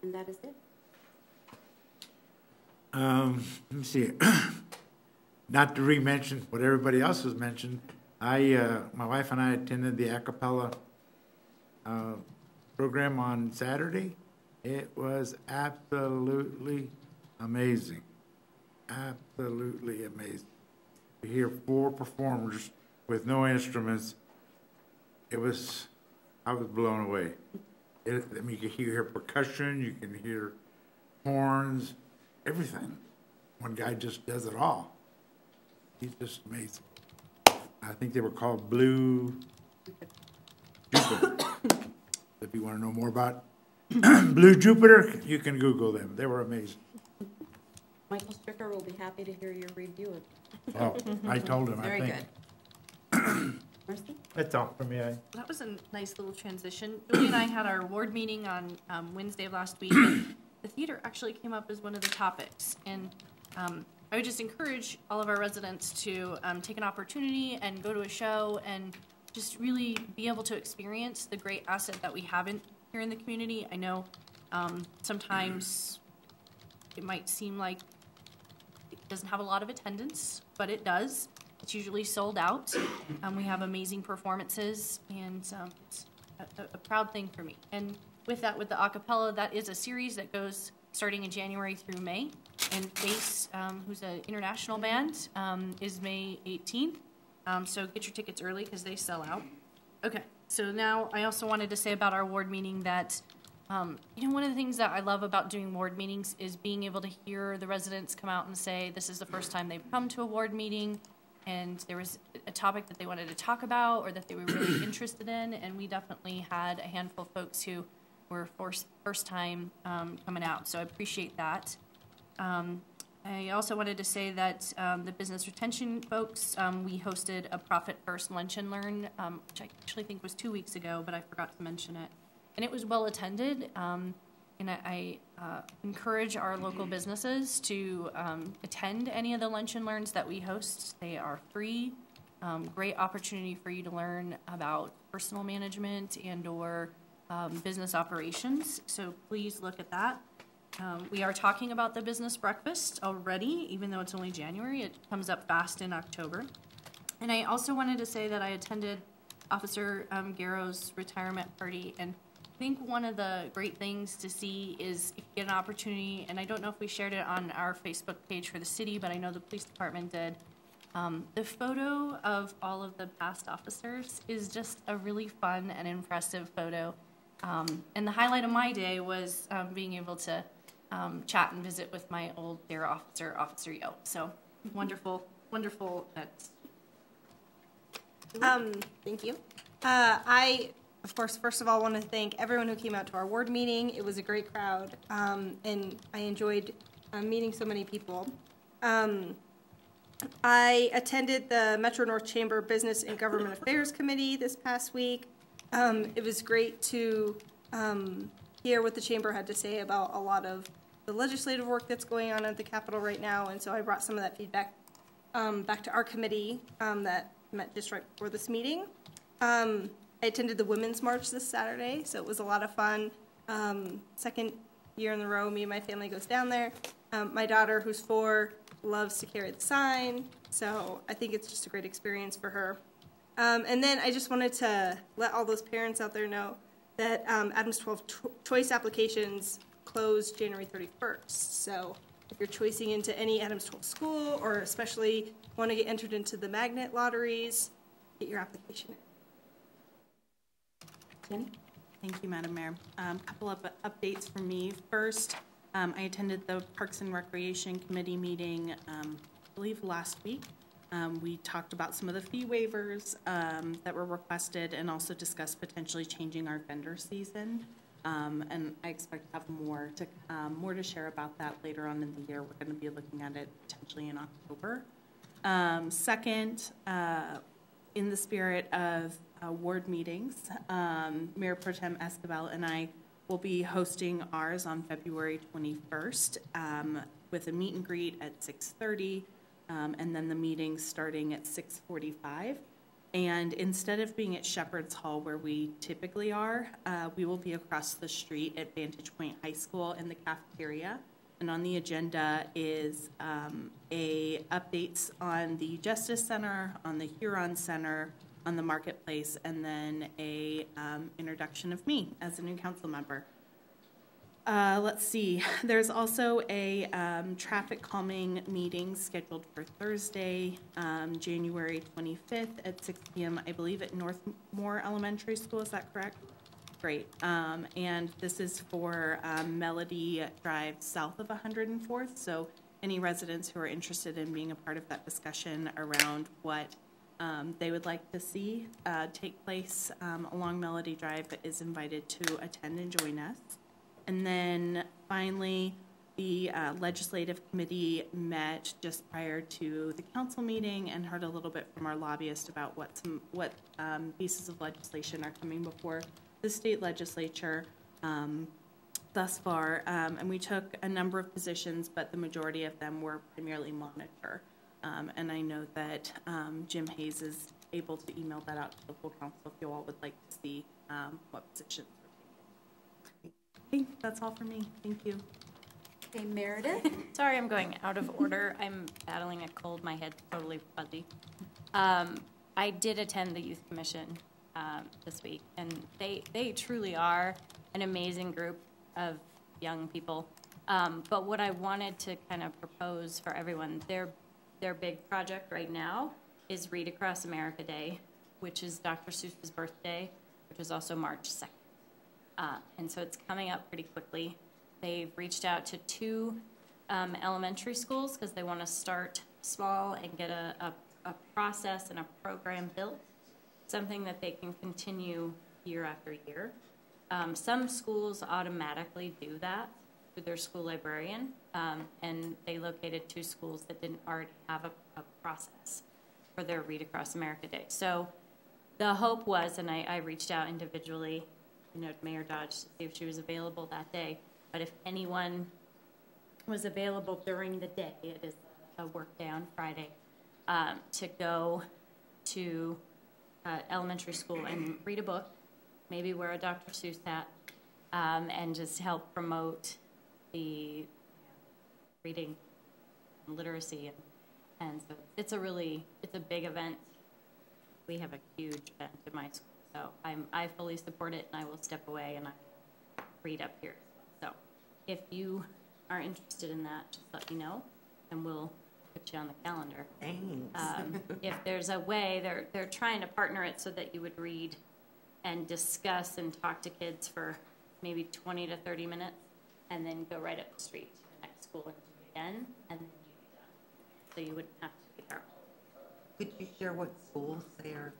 Speaker 2: And that is it.
Speaker 16: Let me see. Not to re-mention what everybody else has mentioned, my wife and I attended the a cappella program on Saturday. It was absolutely amazing. Absolutely amazing. To hear 4 performers with no instruments, I was blown away. You can hear percussion, you can hear horns, everything. One guy just does it all. He's just amazing. I think they were called Blue Jupiter. If you want to know more about Blue Jupiter, you can Google them. They were amazing.
Speaker 2: Michael Stricker will be happy to hear your review of it.
Speaker 16: Oh, I told him,
Speaker 2: Very
Speaker 16: I think.
Speaker 2: Good. Mercy?
Speaker 16: That's all from me.
Speaker 7: That was a nice little transition. Julie and I had our ward meeting on Wednesday of last week, and the theater actually came up as one of the topics. And I would just encourage all of our residents to take an opportunity and go to a show and just really be able to experience the great asset that we have here in the community. I know sometimes it might seem like it doesn't have a lot of attendance, but it does. It's usually sold out. We have amazing performances, and it's a proud thing for me. And with that, with the a cappella, that is a series that goes starting in January through May. And Bass, who's an international band, is May 18th. So get your tickets early because they sell out. Okay, so now I also wanted to say about our ward meeting that, one of the things that I love about doing ward meetings is being able to hear the residents come out and say this is the first time they've come to a ward meeting, and there was a topic that they wanted to talk about or that they were really interested in, and we definitely had a handful of folks who were first time coming out, so I appreciate that. I also wanted to say that the business retention folks, we hosted a Profit First Lunch and Learn, which I actually think was 2 weeks ago, but I forgot to mention it. And it was well attended, and I encourage our local businesses to attend any of the lunch and learns that we host. They are free. great opportunity for you to learn about personal management and or business operations. So please look at that. We are talking about the business breakfast already, even though it's only January. It comes up fast in October. And I also wanted to say that I attended Officer Garrow's retirement party, and I think one of the great things to see is if you get an opportunity, and I don't know if we shared it on our Facebook page for the city, but I know the police department did. The photo of all of the past officers is just a really fun and impressive photo. And the highlight of my day was being able to chat and visit with my old DARE officer, Officer Yo. So wonderful, wonderful.
Speaker 11: Thank you. I, of course, first of all, want to thank everyone who came out to our ward meeting. It was a great crowd, and I enjoyed meeting so many people. I attended the Metro North Chamber Business and Government Affairs Committee this past week. It was great to hear what the Chamber had to say about a lot of the legislative work that's going on at the Capitol right now, and so I brought some of that feedback back to our committee that met just right before this meeting. I attended the Women's March this Saturday, so it was a lot of fun. Second year in a row, me and my family goes down there. My daughter, who's 4, loves to carry the sign, so I think it's just a great experience for her. And then I just wanted to let all those parents out there know that Adams 12 choice applications close January 31st. So if you're choicing into any Adams 12 school, or especially want to get entered into the magnet lotteries, get your application in.
Speaker 2: Jenny?
Speaker 12: Thank you, Madam Mayor. A couple of updates from me. First, I attended the Parks and Recreation Committee meeting, I believe last week. We talked about some of the fee waivers that were requested, and also discussed potentially changing our vendor season. And I expect to have more to share about that later on in the year. We're going to be looking at it potentially in October. Second, in the spirit of ward meetings, Mayor Pro Tem Escobar and I will be hosting ours on February 21st with a meet and greet at 6:30. And then the meeting starting at 6:45. And instead of being at Shepherd's Hall where we typically are, we will be across the street at Vantage Point High School in the cafeteria. And on the agenda is updates on the Justice Center, on the Huron Center, on the Marketplace, and then a introduction of me as a new council member. Let's see. There's also a traffic calming meeting scheduled for Thursday, January 25th at 6 p.m., I believe, at Northmore Elementary School. Is that correct? Great. And this is for Melody Drive south of 104th. So any residents who are interested in being a part of that discussion around what they would like to see take place along Melody Drive is invited to attend and join us. And then finally, the legislative committee met just prior to the council meeting and heard a little bit from our lobbyist about what pieces of legislation are coming before the state legislature thus far. And we took a number of positions, but the majority of them were primarily monitor. And I know that Jim Hayes is able to email that out to the full council if you all would like to see what positions. Okay, that's all for me. Thank you.
Speaker 2: Okay, Meredith?
Speaker 17: Sorry, I'm going out of order. I'm battling a cold. My head's totally fuzzy. I did attend the Youth Commission this week, and they truly are an amazing group of young people. But what I wanted to kind of propose for everyone, their big project right now is Read Across America Day, which is Dr. Seuss's birthday, which is also March 2nd. And so it's coming up pretty quickly. They've reached out to 2 elementary schools because they want to start small and get a process and a program built, something that they can continue year after year. Some schools automatically do that through their school librarian, and they located 2 schools that didn't already have a process for their Read Across America Day. So the hope was, and I reached out individually, to Mayor Dodge to see if she was available that day. But if anyone was available during the day, it is a work day on Friday, to go to elementary school and read a book, maybe wear a Dr. Seuss hat, and just help promote the reading and literacy. And so it's a big event. We have a huge event in my school. So I fully support it, and I will step away and I read up here. So if you are interested in that, just let me know, and we'll put you on the calendar.
Speaker 10: Thanks.
Speaker 17: If there's a way, they're trying to partner it so that you would read and discuss and talk to kids for maybe 20 to 30 minutes, and then go right up the street to the next school and do it again, and then you'd be done. So you wouldn't have to be there.
Speaker 10: Could you share what schools they are?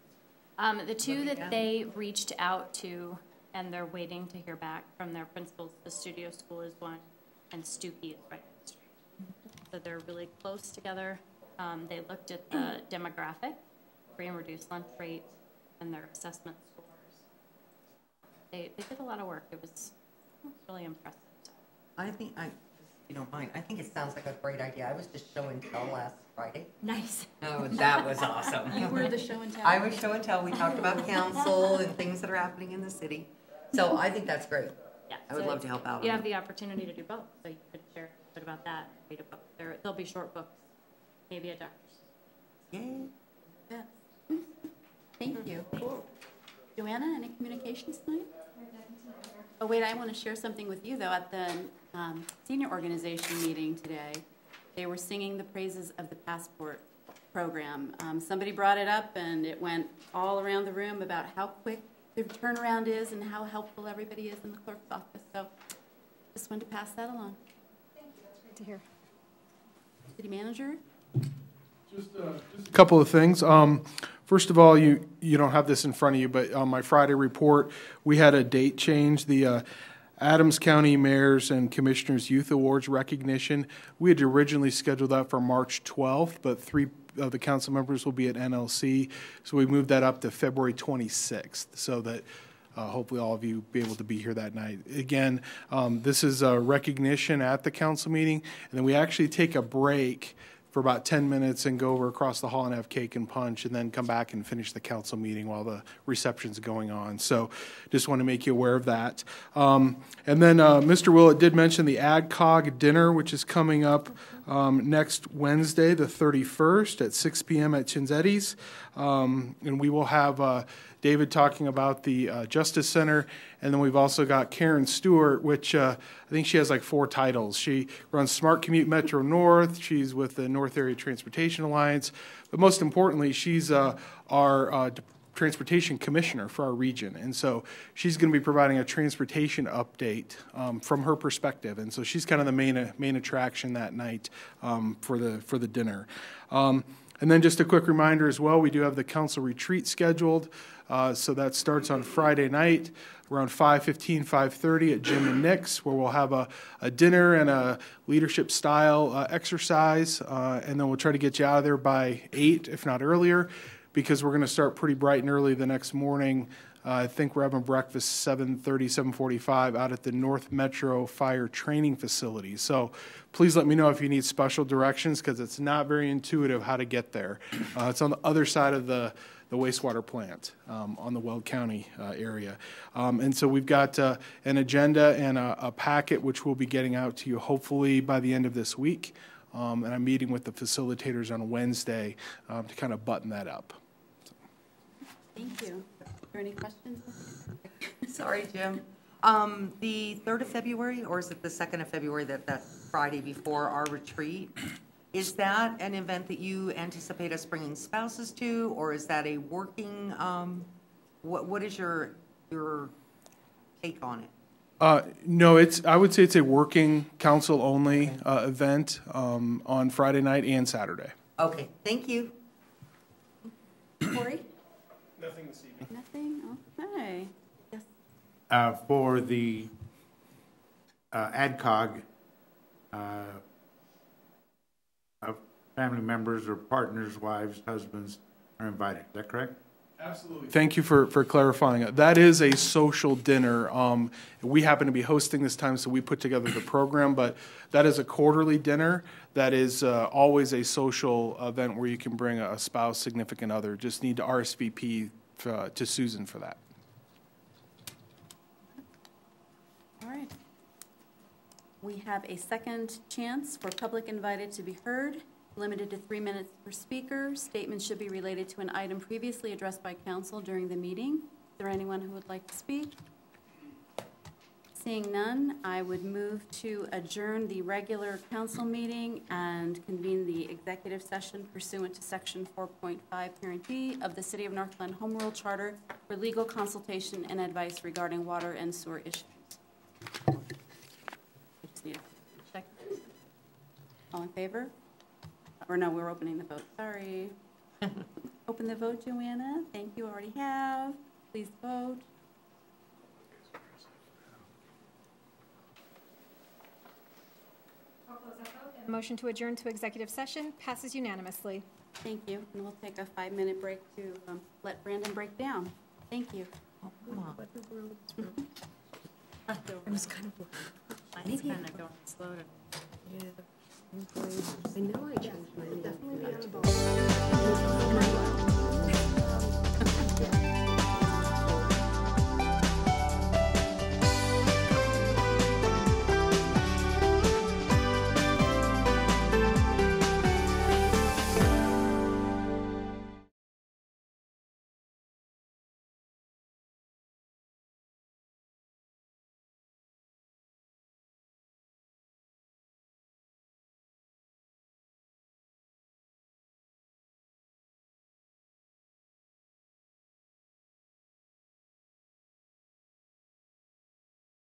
Speaker 17: The two that they reached out to, and they're waiting to hear back from their principals, the Studio School is one, and Stookie is right up the street. So they're really close together. They looked at the demographic, free and reduced lunch rate, and their assessment scores. They did a lot of work. It was really impressive.
Speaker 10: I think, if you don't mind, I think it sounds like a great idea. I was just show and tell last Friday.
Speaker 17: Nice.
Speaker 10: Oh, that was awesome.
Speaker 2: You were the show and tell?
Speaker 10: I was show and tell. We talked about council and things that are happening in the city. So I think that's great.
Speaker 17: Yeah,
Speaker 10: I would love to help out.
Speaker 17: You have the opportunity to do both, so you could share a bit about that, read a book. They'll be short books, maybe a doctor's.
Speaker 10: Yay.
Speaker 2: Yeah. Thank you. Cool. Joanna, any communications tonight? Oh, wait, I want to share something with you, though. At the senior organization meeting today, they were singing the praises of the passport program. Somebody brought it up, and it went all around the room about how quick the turnaround is and how helpful everybody is in the clerk's office. So just wanted to pass that along.
Speaker 3: Thank you. That's great to hear.
Speaker 2: City manager?
Speaker 4: Just a couple of things. First of all, you don't have this in front of you, but on my Friday report, we had a date change. The Adams County Mayors and Commissioners Youth Awards recognition. We had originally scheduled that for March 12th, but 3 of the council members will be at NLC, so we moved that up to February 26th, so that hopefully all of you be able to be here that night. Again, this is a recognition at the council meeting, and then we actually take a break for about 10 minutes and go over across the hall and have cake and punch, and then come back and finish the council meeting while the reception's going on. So just want to make you aware of that. And then Mr. Willett did mention the AdCog dinner, which is coming up next Wednesday, the 31st at 6 p.m. at Chinzetti's. And we will have David talking about the Justice Center, and then we've also got Karen Stewart, which I think she has like 4 titles. She runs Smart Commute Metro North, she's with the North Area Transportation Alliance, but most importantly, she's our transportation commissioner for our region, and so she's going to be providing a transportation update from her perspective, and so she's kind of the main attraction that night for the dinner. And then just a quick reminder as well, we do have the council retreat scheduled. So that starts on Friday night around 5:15, 5:30 at Jim and Nick's, where we'll have a dinner and a leadership style exercise. And then we'll try to get you out of there by 8, if not earlier, because we're going to start pretty bright and early the next morning. I think we're having breakfast 7:30, 7:45 out at the North Metro Fire Training Facility. So please let me know if you need special directions, because it's not very intuitive how to get there. It's on the other side of the wastewater plant on the Weld County area. And so we've got an agenda and a packet which we'll be getting out to you hopefully by the end of this week. And I'm meeting with the facilitators on Wednesday to kind of button that up.
Speaker 2: Thank you. Are there any questions?
Speaker 10: Sorry, Jim. The 3rd of February, or is it the 2nd of February, that Friday before our retreat? Is that an event that you anticipate us bringing spouses to, or is that a working, what is your take on it?
Speaker 4: No, I would say it's a working council-only event on Friday night and Saturday.
Speaker 10: Okay, thank you.
Speaker 2: Corey?
Speaker 4: Nothing this evening.
Speaker 2: Nothing? Okay. Yes.
Speaker 16: For the AdCog, family members or partners, wives, husbands are invited. Is that correct?
Speaker 4: Absolutely. Thank you for clarifying it. That is a social dinner. We happen to be hosting this time, so we put together the program, but that is a quarterly dinner. That is always a social event where you can bring a spouse, significant other. Just need to RSVP to Susan for that.
Speaker 2: All right. We have a second chance for public invited to be heard, limited to 3 minutes per speaker. Statements should be related to an item previously addressed by council during the meeting. Is there anyone who would like to speak? Seeing none, I would move to adjourn the regular council meeting and convene the executive session pursuant to section 4.5 parent B of the City of Northglenn Home Rule Charter for legal consultation and advice regarding water and sewer issues. I just need a check. All in favor? Or no, we're opening the vote. Sorry. Open the vote, Joanna. Thank you. Already have. Please vote.
Speaker 3: Motion to adjourn to executive session passes unanimously.
Speaker 2: Thank you. And we'll take a 5-minute break to let Brandon break down. Thank you.
Speaker 6: Oh, come on. I was kind of
Speaker 17: Mine's kind of going slow to.
Speaker 6: yeah. I know I changed my name. Definitely be on the ball.